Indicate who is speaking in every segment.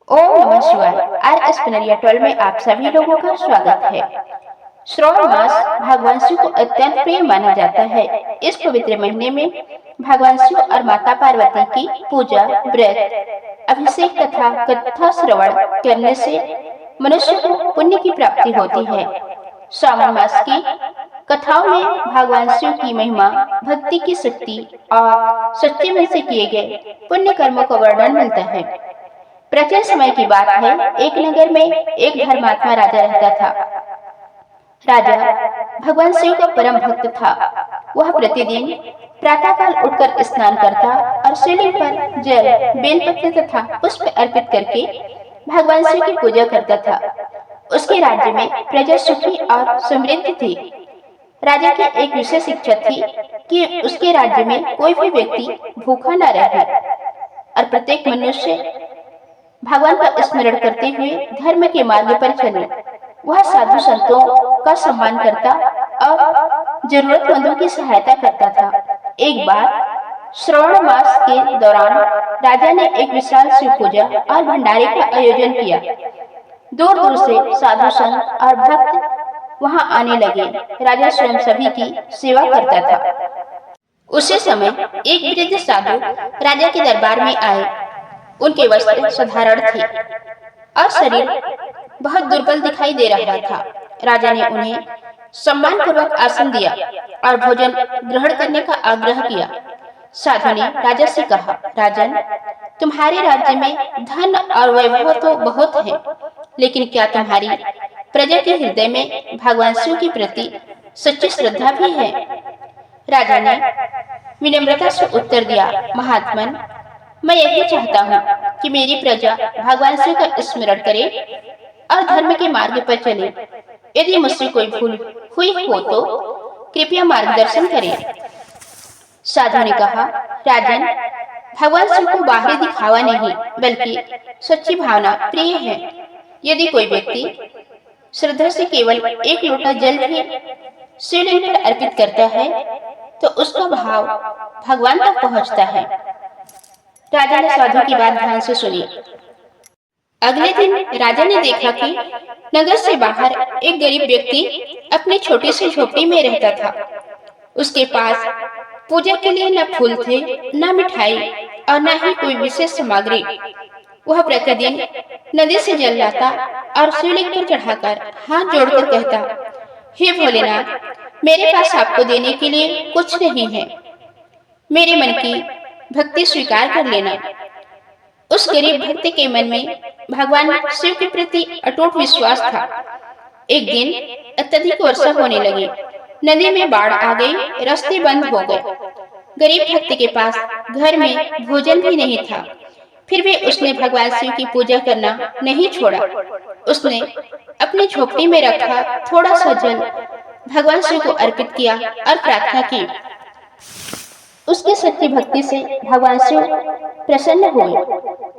Speaker 1: ओम नमः शिवाय। आर स्पिनरिया 12 में आप सभी लोगों का स्वागत है। श्रावण मास भगवान शिव को अत्यंत प्रिय माना जाता है। इस पवित्र महीने में भगवान शिव और माता पार्वती की पूजा, व्रत, अभिषेक तथा कथा श्रवण करने से मनुष्य को पुण्य की प्राप्ति होती है। श्रावण मास की कथाओं में भगवान शिव की महिमा, भक्ति की शक्ति और सच्चे मन से किए गए पुण्य कर्मों का वर्णन मिलता है। प्राचीन समय की बात है, एक नगर में एक धर्मात्मा राजा रहता था। राजा भगवान शिव का परम भक्त था। वह प्रतिदिन प्रातःकाल उठकर स्नान करता और शिवलिंग पर जल, बेलपत्र तथा पुष्प अर्पित करके भगवान शिव की पूजा करता था। उसके राज्य में प्रजा सुखी और समृद्ध थी। राजा की एक विशेष इच्छा थी कि उसके राज्य में कोई भी व्यक्ति भूखा न रहे और प्रत्येक मनुष्य भगवान का स्मरण करते हुए धर्म के मार्ग पर चले। वह साधु संतों का सम्मान करता और जरूरतमंदों की सहायता करता था। एक बार श्रावण मास के दौरान राजा ने एक विशाल शिव पूजा और भंडारे का आयोजन किया। दूर दूर से साधु संत और भक्त वहां आने लगे। राजा स्वयं सभी की सेवा करता था। उसी समय एक वृद्ध साधु राजा के दरबार में आए। उनके वस्त्र साधारण थे और शरीर बहुत दुर्बल दिखाई दे रहा था। राजा ने उन्हें सम्मान पूर्वक आसन दिया और भोजन ग्रहण करने का आग्रह किया। साधु ने राजा से कहा, राजन, तुम्हारे राज्य में धन और वैभव तो बहुत है, लेकिन क्या तुम्हारी प्रजा के हृदय में भगवान शिव के प्रति सच्ची श्रद्धा भी है? राजा ने विनम्रता से उत्तर दिया, महात्मन, मैं यही चाहता हूँ कि मेरी प्रजा भगवान शिव का स्मरण करे और धर्म के मार्ग पर चले। यदि मुझसे कोई भूल हुई हो तो कृपया मार्गदर्शन करें। साधु ने कहा, राजन, भगवान शिव को बाहरी दिखावा नहीं बल्कि सच्ची भावना प्रिय है। यदि कोई व्यक्ति श्रद्धा से केवल एक लोटा जल भी शिवलिंग पर अर्पित करता है तो उसका भाव भगवान तक पहुँचता है। राजा ने साधु की बात ध्यान से सुनी। अगले दिन राजा ने देखा कि नगर से बाहर एक गरीब व्यक्ति अपनी छोटी सी झोपड़ी में रहता था। उसके पास पूजा के लिए न फूल थे, न मिठाई और न ही कोई विशेष सामग्री। वह प्रतिदिन नदी से जल लाता और शिवलिंग पर चढ़ाकर हाथ जोड़कर कहता, हे भोलेनाथ, मेरे पास आपको देने के लिए कुछ नहीं है, मेरे मन की भक्ति स्वीकार कर लेना। उस गरीब भक्त के मन में भगवान शिव के प्रति अटूट विश्वास था। एक दिन अत्यधिक वर्षा होने लगी। नदी में बाढ़ आ गई, रास्ते बंद हो गए। गरीब भक्त के पास घर में भोजन भी नहीं था। फिर भी उसने भगवान शिव की पूजा करना नहीं छोड़ा। उसने अपनी झोपड़ी में रखा थोड़ा सा जल भगवान शिव को अर्पित किया और प्रार्थना की। उसकी सच्ची भक्ति से भगवान शिव प्रसन्न हुए।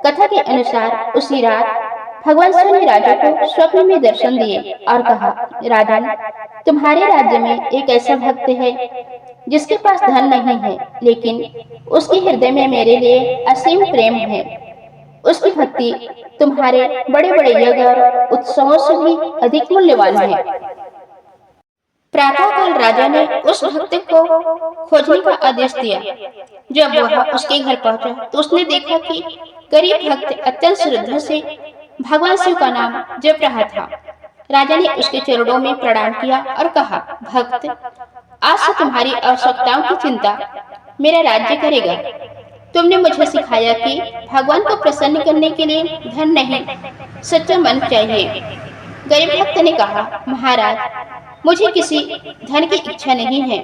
Speaker 1: कथा के अनुसार उसी रात भगवान शिव ने राजा को स्वप्न में दर्शन दिए और कहा, राजन, तुम्हारे राज्य में एक ऐसा भक्त है जिसके पास धन नहीं है, लेकिन उसके हृदय में मेरे लिए असीम प्रेम है। उसकी भक्ति तुम्हारे बड़े बड़े यज्ञ और उत्सवों से भी अधिक मूल्यवान है। प्रातःकाल राजा ने उस भक्त को खोजने का आदेश दिया। जब वह उसके घर पहुंचा तो उसने देखा कि गरीब भक्त अत्यंत श्रद्धा से भगवान शिव का नाम जप रहा था। राजा ने उसके चरणों में प्रणाम किया और कहा, भक्त, आज से तुम्हारी आवश्यकताओं की चिंता मेरा राज्य करेगा। तुमने मुझे सिखाया कि भगवान को प्रसन्न करने के लिए धन नहीं, सच्चा मन चाहिए। गरीब भक्त ने कहा, महाराज, मुझे किसी धन की इच्छा नहीं है,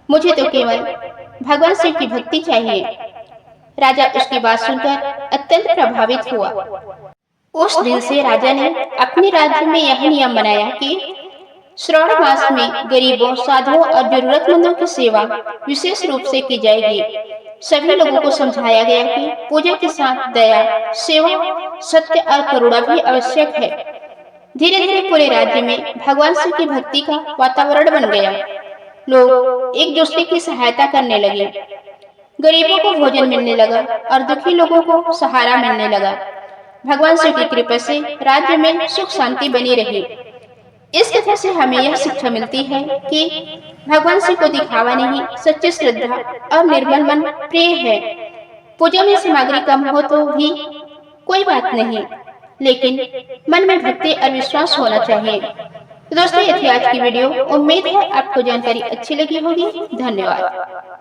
Speaker 1: मुझे तो केवल भगवान शिव की भक्ति चाहिए। राजा उसकी बात सुनकर अत्यंत प्रभावित हुआ। उस दिन से राजा ने अपने राज्य में यह नियम बनाया कि श्रावण मास में गरीबों, साधुओं और जरूरतमंदों की सेवा विशेष रूप से की जाएगी। सभी लोगों को समझाया गया कि पूजा के साथ दया, सेवा, सत्य और करुणा भी आवश्यक है। धीरे धीरे पूरे राज्य में भगवान शिव की भक्ति का वातावरण बन गया। लोग एक दूसरे की सहायता करने लगे। गरीबों को भोजन मिलने लगा और दुखी लोगों को सहारा मिलने लगा। भगवान शिव की कृपा से राज्य में सुख शांति बनी रहे। इस कथा से हमें यह शिक्षा मिलती है कि भगवान शिव को दिखावा नहीं, सच्ची श्रद्धा और निर्मल मन प्रिय है। पूजा में सामग्री कम हो तो भी कोई बात नहीं, लेकिन मन में भक्ति और विश्वास होना चाहिए। तो दोस्तों, ये थी आज की वीडियो। उम्मीद है आपको जानकारी अच्छी लगी होगी। धन्यवाद।